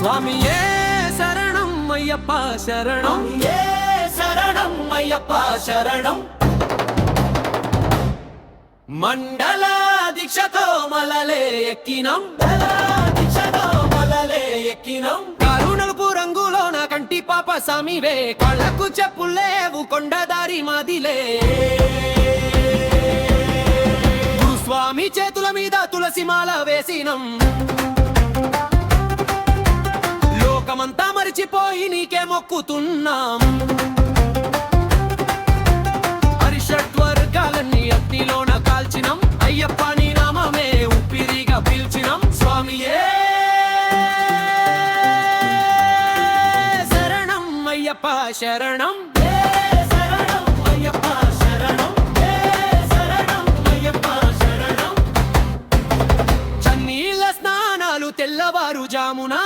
స్వామియే శరణం అయ్యప్ప శరణం, ఏ శరణం అయ్యప్ప శరణం. మండల దీక్షతో మలలే ఎక్కినం, దీక్షతో మొదలే ఎక్కినం. కరుణలుపు రంగులో నా కంటి పాప సామివే, కళ్ళకు చెప్పులేవు కొండదారి మాదిలే. స్వామి చేతుల మీద తులసి మాల వేసినం, లోకమంతా మరిచిపోయి నీకే మొక్కుతున్నాం. హరిషడ్వర్గాలన్నీ అగ్నిలోన కాల్చినం, అయ్యప్ప నీ నామమే ఊపిరిగా పీల్చినం. స్వామియే శరణం అయ్యప్ప శరణం, ఏ శరణం అయ్యప్ప శరణం, ఏ శరణం అయ్యప్ప శరణం. చన్నీళ్ళ స్నానాలు తెల్లవారు జామున,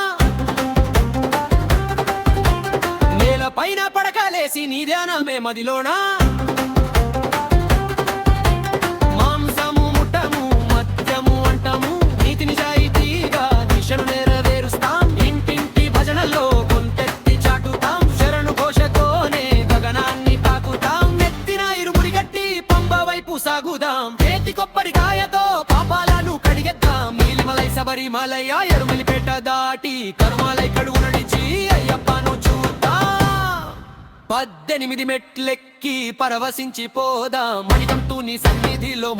నేల పైన పడకలేసి నీ ధ్యానమే మదిలోనా. మాంసము ముట్టము మద్యము అంటము, నీతి నిజాయితీగా దిశను నెరవేరుస్తాం. ఇంటింటి భజనల్లో గొంతెత్తి చాటుతాం, శరణు ఘోషతోనే గగనాన్ని తాకుతాం. నెత్తిన ఇరుముడి గట్టి పంబ వైపు సాగుదాం, చేతి కొబ్బరికాయతో పాపాలను కడిగెద్దాం. నీలిమలై శబరిమలై ఎరుమలిపేట దాటి కరుమాలై కడుగు నడిచి అయ్యప్పను చూద్దాం. 18 మెట్లెక్కి పరవశించి పోదాం, మణికంటూ నీ సన్నిధిలో